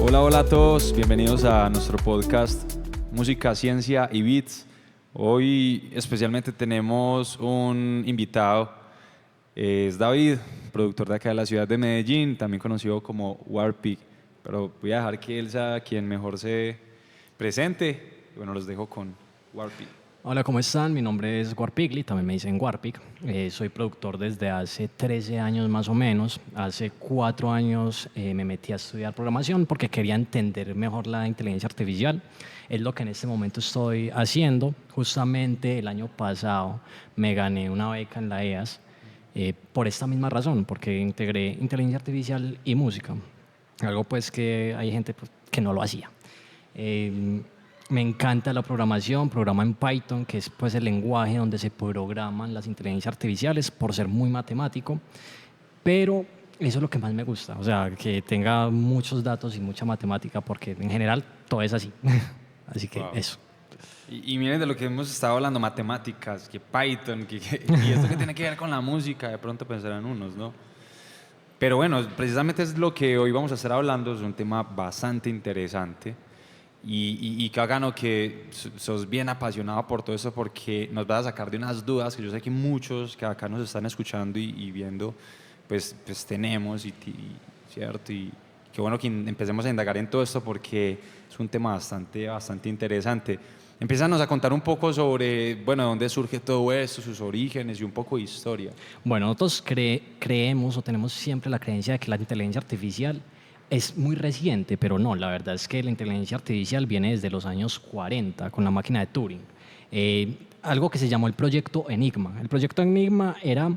Hola a todos, bienvenidos a nuestro podcast Música, Ciencia y Beats. Hoy especialmente tenemos un invitado, es David, productor de acá de la ciudad de Medellín, también conocido como Warpig, pero voy a dejar que él sea quien mejor se presente. Bueno, los dejo con Warpig. Hola, ¿cómo están? Mi nombre es Warpigly, también me dicen Warpig. Soy productor desde hace 13 años más o menos. Hace 4 años me metí a estudiar programación porque quería entender mejor la inteligencia artificial. Es lo que en este momento estoy haciendo. Justamente el año pasado me gané una beca en la EAS por esta misma razón, porque integré inteligencia artificial y música. Algo pues que hay gente pues, que no lo hacía. Me encanta la programación, programa en Python, que es pues el lenguaje donde se programan las inteligencias artificiales por ser muy matemático, pero eso es lo que más me gusta, o sea, que tenga muchos datos y mucha matemática, porque en general todo es así. Así que eso. Y miren de lo que hemos estado hablando, matemáticas, que Python, y esto que tiene que ver con la música, de pronto pensarán unos, ¿no? Pero bueno, precisamente es lo que hoy vamos a estar hablando, es un tema bastante interesante. Y que hagan que sos bien apasionado por todo eso, porque nos vas a sacar de unas dudas que yo sé que muchos que acá nos están escuchando y viendo pues tenemos ¿cierto? Y qué bueno que empecemos a indagar en todo esto porque es un tema bastante interesante. Empiezanos a contar un poco sobre, bueno, dónde surge todo esto, sus orígenes y un poco de historia. Bueno, nosotros creemos o tenemos siempre la creencia de que la inteligencia artificial es muy reciente, pero no, la verdad es que la inteligencia artificial viene desde los años 40 con la máquina de Turing. Algo que se llamó el proyecto Enigma. El proyecto Enigma era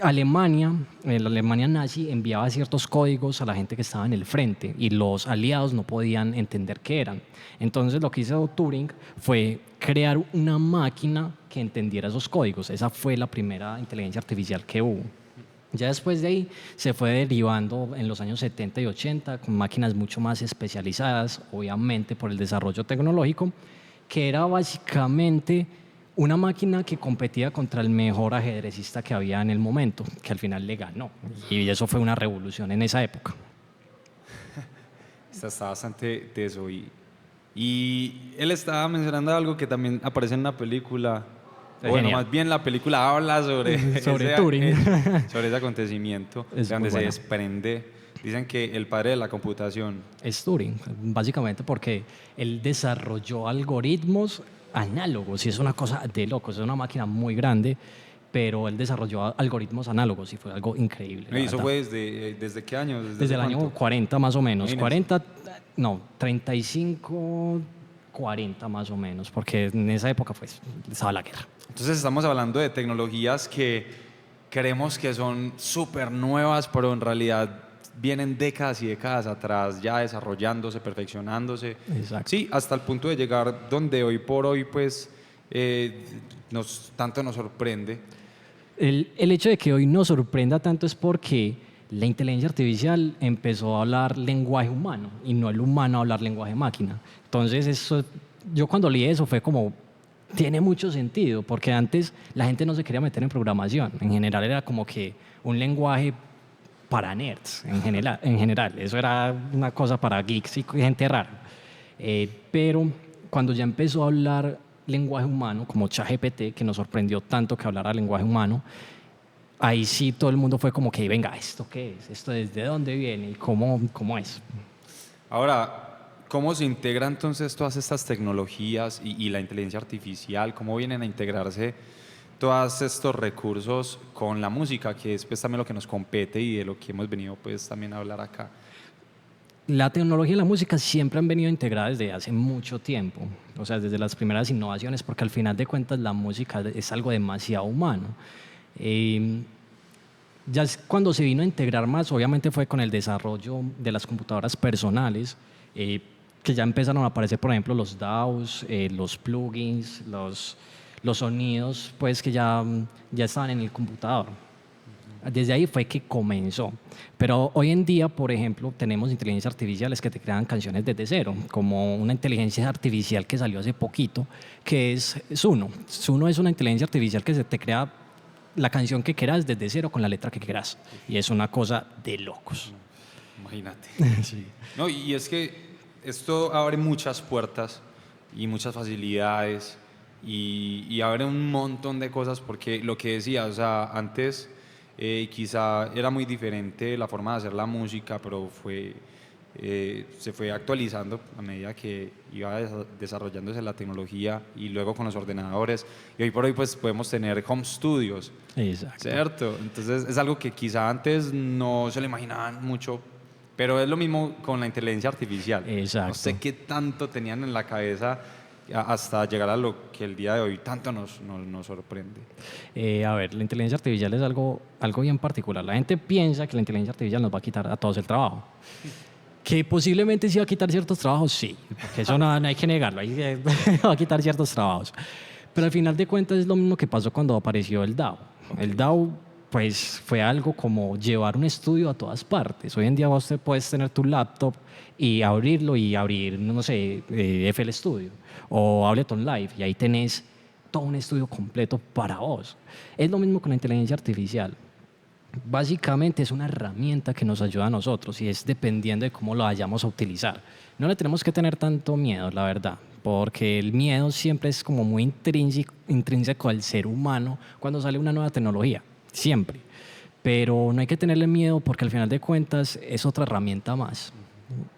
Alemania, la Alemania nazi enviaba ciertos códigos a la gente que estaba en el frente y los aliados no podían entender qué eran. Entonces lo que hizo Turing fue crear una máquina que entendiera esos códigos. Esa fue la primera inteligencia artificial que hubo. Ya después de ahí se fue derivando en los años 70 y 80 con máquinas mucho más especializadas, obviamente por el desarrollo tecnológico, que era básicamente una máquina que competía contra el mejor ajedrecista que había en el momento, que al final le ganó. Y eso fue una revolución en esa época. Está bastante teso. Y él estaba mencionando algo que también aparece en una película. Bueno, más bien la película habla sobre Turing. Sobre ese acontecimiento, donde se desprende. Dicen que el padre de la computación es Turing, básicamente porque él desarrolló algoritmos análogos, y es una cosa de locos, es una máquina muy grande, pero él desarrolló algoritmos análogos y fue algo increíble. ¿Y eso fue desde qué año? Desde el año 40 más o menos, 35, 40 más o menos, porque en esa época pues estaba la guerra. Entonces estamos hablando de tecnologías que creemos que son súper nuevas, pero en realidad vienen décadas y décadas atrás ya desarrollándose, perfeccionándose. Exacto. Sí, hasta el punto de llegar donde hoy por hoy pues tanto nos sorprende. El hecho de que hoy nos sorprenda tanto es porque la inteligencia artificial empezó a hablar lenguaje humano y no el humano a hablar lenguaje máquina. Entonces eso, yo cuando leí eso fue como, tiene mucho sentido, porque antes la gente no se quería meter en programación. En general era como que un lenguaje para nerds, en general. Eso era una cosa para geeks y gente rara. Pero cuando ya empezó a hablar lenguaje humano, como ChatGPT, que nos sorprendió tanto que hablara lenguaje humano, ahí sí todo el mundo fue como que, venga, ¿esto qué es? ¿Esto desde dónde viene? ¿Y cómo es? Ahora, ¿cómo se integra entonces todas estas tecnologías y la inteligencia artificial? ¿Cómo vienen a integrarse todos estos recursos con la música, que es pues también lo que nos compete y de lo que hemos venido pues también a hablar acá? La tecnología y la música siempre han venido integradas desde hace mucho tiempo, o sea, desde las primeras innovaciones, porque al final de cuentas la música es algo demasiado humano. Ya cuando se vino a integrar más, obviamente fue con el desarrollo de las computadoras personales, que ya empezaron a aparecer, por ejemplo, los DAWs, los plugins, los sonidos pues, que ya estaban en el computador. Desde ahí fue que comenzó. Pero hoy en día, por ejemplo, tenemos inteligencias artificiales que te crean canciones desde cero, como una inteligencia artificial que salió hace poquito, que es Suno. Suno es una inteligencia artificial que se te crea la canción que quieras desde cero con la letra que quieras. Y es una cosa de locos. Imagínate. No, y es que esto abre muchas puertas y muchas facilidades y abre un montón de cosas porque lo que decía, o sea, antes quizá era muy diferente la forma de hacer la música, pero se fue actualizando a medida que iba desarrollándose la tecnología y luego con los ordenadores. Y hoy por hoy pues podemos tener home studios, Exacto. ¿cierto? Entonces es algo que quizá antes no se lo imaginaban mucho, pero es lo mismo con la inteligencia artificial. Exacto. No sé qué tanto tenían en la cabeza hasta llegar a lo que el día de hoy tanto nos sorprende. A ver, la inteligencia artificial es algo bien particular. La gente piensa que la inteligencia artificial nos va a quitar a todos el trabajo. Que posiblemente sí va a quitar ciertos trabajos, sí, porque eso no hay que negarlo, va a quitar ciertos trabajos. Pero al final de cuentas es lo mismo que pasó cuando apareció el DAO. El DAO pues fue algo como llevar un estudio a todas partes. Hoy en día vos puedes tener tu laptop y abrirlo y abrir, no sé, FL Studio o Ableton Live y ahí tenés todo un estudio completo para vos. Es lo mismo con la inteligencia artificial. Básicamente es una herramienta que nos ayuda a nosotros y es dependiendo de cómo lo vayamos a utilizar. No le tenemos que tener tanto miedo, la verdad, porque el miedo siempre es como muy intrínseco al ser humano cuando sale una nueva tecnología, siempre. Pero no hay que tenerle miedo porque al final de cuentas es otra herramienta más.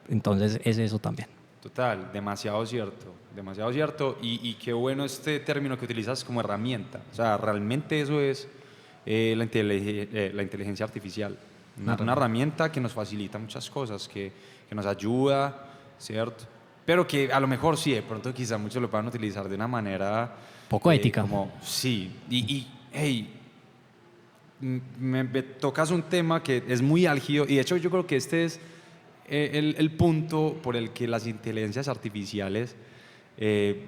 Entonces es eso también. Total, demasiado cierto y qué bueno este término que utilizas como herramienta. O sea, realmente eso es la inteligencia artificial. Una herramienta que nos facilita muchas cosas, que nos ayuda, ¿cierto? Pero que a lo mejor sí, de pronto quizá muchos lo puedan utilizar de una manera... Poco ética. Como, sí, hey, me tocas un tema que es muy álgido y de hecho yo creo que este es el punto por el que las inteligencias artificiales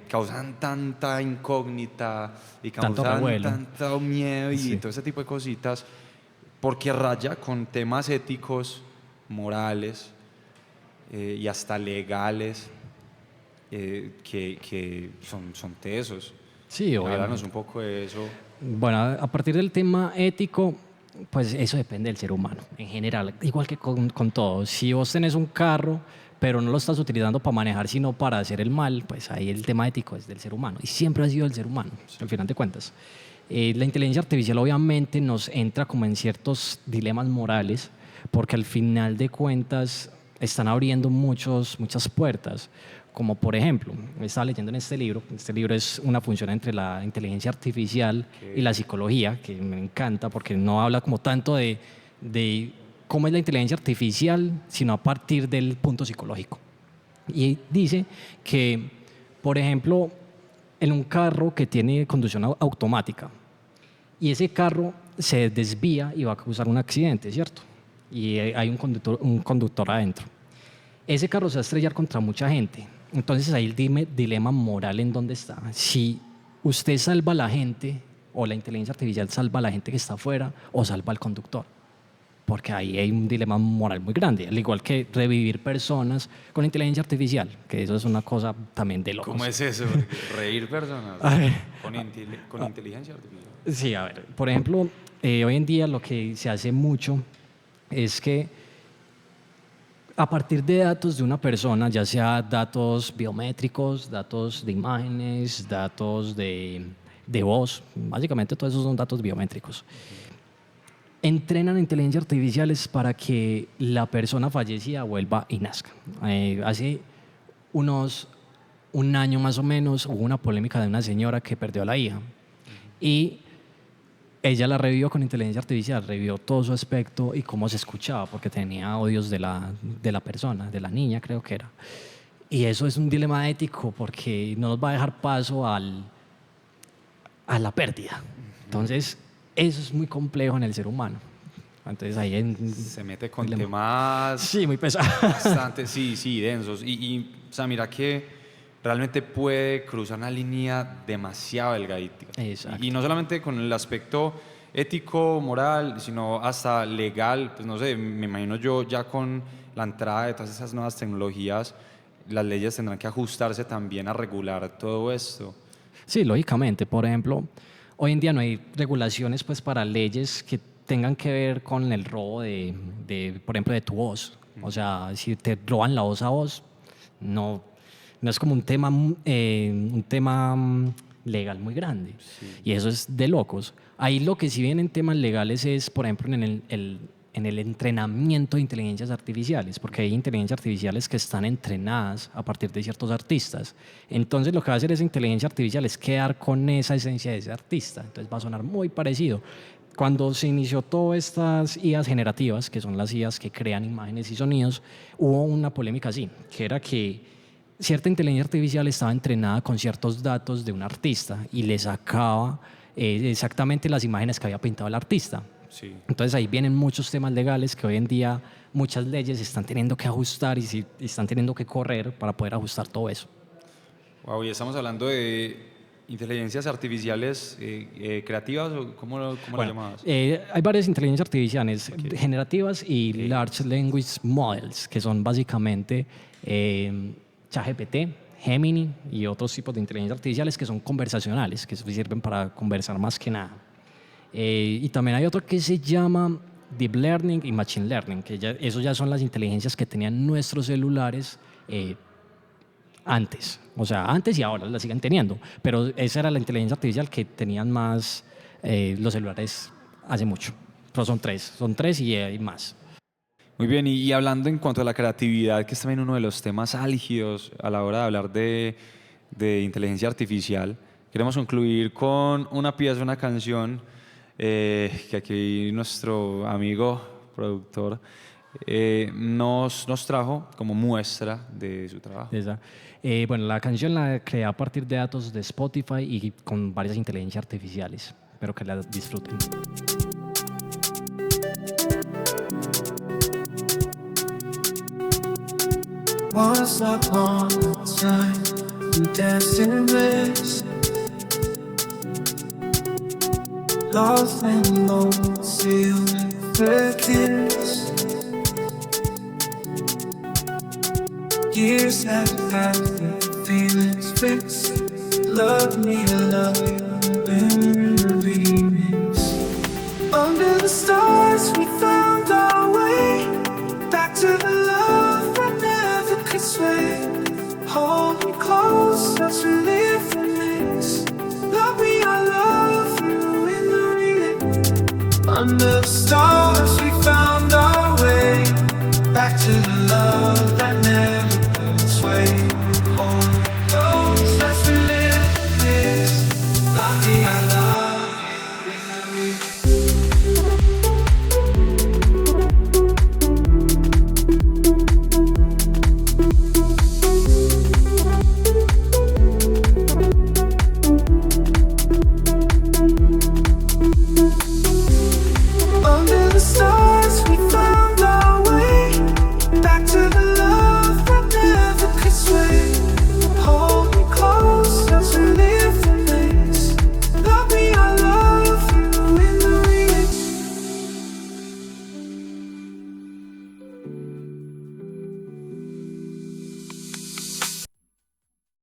causan tanta incógnita y Tanto causan revuelo. tanto miedo y Sí. todo ese tipo de cositas, porque raya con temas éticos, morales y hasta legales que son tesos. Sí, Háblanos obviamente. un poco de eso. Bueno, a partir del tema ético, pues eso depende del ser humano en general, igual que con todo. Si vos tenés un carro, pero no lo estás utilizando para manejar, sino para hacer el mal, pues ahí el tema ético es del ser humano y siempre ha sido del ser humano, al final de cuentas. La inteligencia artificial obviamente nos entra como en ciertos dilemas morales, porque al final de cuentas están abriendo muchas puertas. Como por ejemplo, estaba leyendo en este libro es una función entre la inteligencia artificial y la psicología, que me encanta porque no habla como tanto de cómo es la inteligencia artificial, sino a partir del punto psicológico. Y dice que, por ejemplo, en un carro que tiene conducción automática y ese carro se desvía y va a causar un accidente, ¿cierto? Y hay un conductor adentro. Ese carro se va a estrellar contra mucha gente. Entonces ahí el dilema moral en dónde está. Si usted salva a la gente o la inteligencia artificial salva a la gente que está afuera o salva al conductor. Porque ahí hay un dilema moral muy grande, al igual que revivir personas con inteligencia artificial, que eso es una cosa también de locos. ¿Cómo es eso? Reír personas con inteligencia artificial. Sí, a ver, por ejemplo, hoy en día lo que se hace mucho es que a partir de datos de una persona, ya sea datos biométricos, datos de imágenes, datos de voz, básicamente todos esos son datos biométricos, entrenan inteligencias artificiales para que la persona fallecida vuelva y nazca. Hace un año más o menos hubo una polémica de una señora que perdió a la hija y ella la revivió con inteligencia artificial, revivió todo su aspecto y cómo se escuchaba, porque tenía audios de la persona, de la niña creo que era. Y eso es un dilema ético porque no nos va a dejar paso a la pérdida. Entonces, eso es muy complejo en el ser humano. Entonces ahí se mete con temas sí, muy pesados. bastante, sí, densos. O sea, mira que realmente puede cruzar una línea demasiado delgadita. Exacto. Y no solamente con el aspecto ético, moral, sino hasta legal. Pues no sé, me imagino yo ya con la entrada de todas esas nuevas tecnologías, las leyes tendrán que ajustarse también a regular todo esto. Sí, lógicamente. Por ejemplo, hoy en día no hay regulaciones pues, para leyes que tengan que ver con el robo por ejemplo, de tu voz. O sea, si te roban la voz a vos, no, no es como un tema legal muy grande. Y eso es de locos. Ahí lo que sí vienen temas legales es, por ejemplo, en el entrenamiento de inteligencias artificiales, porque hay inteligencias artificiales que están entrenadas a partir de ciertos artistas. Entonces lo que va a hacer esa inteligencia artificial es quedar con esa esencia de ese artista. Entonces va a sonar muy parecido. Cuando se inició todas estas IAs generativas, que son las IAs que crean imágenes y sonidos, hubo una polémica así, que era que cierta inteligencia artificial estaba entrenada con ciertos datos de un artista y le sacaba exactamente las imágenes que había pintado el artista. Sí. Entonces ahí vienen muchos temas legales que hoy en día muchas leyes están teniendo que ajustar y están teniendo que correr para poder ajustar todo eso. Wow, y estamos hablando de inteligencias artificiales creativas, o ¿cómo lo llamabas? Hay varias inteligencias artificiales generativas y Large Language Models, que son básicamente ChatGPT, Gemini y otros tipos de inteligencias artificiales que son conversacionales, que sirven para conversar más que nada. Y también hay otro que se llama Deep Learning y Machine Learning, que eso ya son las inteligencias que tenían nuestros celulares antes. O sea, antes y ahora las siguen teniendo. Pero esa era la inteligencia artificial que tenían más los celulares hace mucho. Pero son tres y hay más. Muy bien, y hablando en cuanto a la creatividad, que es también uno de los temas álgidos a la hora de hablar de inteligencia artificial, queremos concluir con una pieza, una canción que aquí nuestro amigo productor nos trajo como muestra de su trabajo. Bueno, la canción la creé a partir de datos de Spotify y con varias inteligencias artificiales. Espero que la disfruten. Once upon a time, we danced in race, lost and low, sealed the kiss. Years have passed, the feelings fixed. Love me, love you, memories. Under the stars, we found our way back to the love that never could sway. Hold me close, let's relive the mix. Love me, I love you in the relay. Under the stars, we found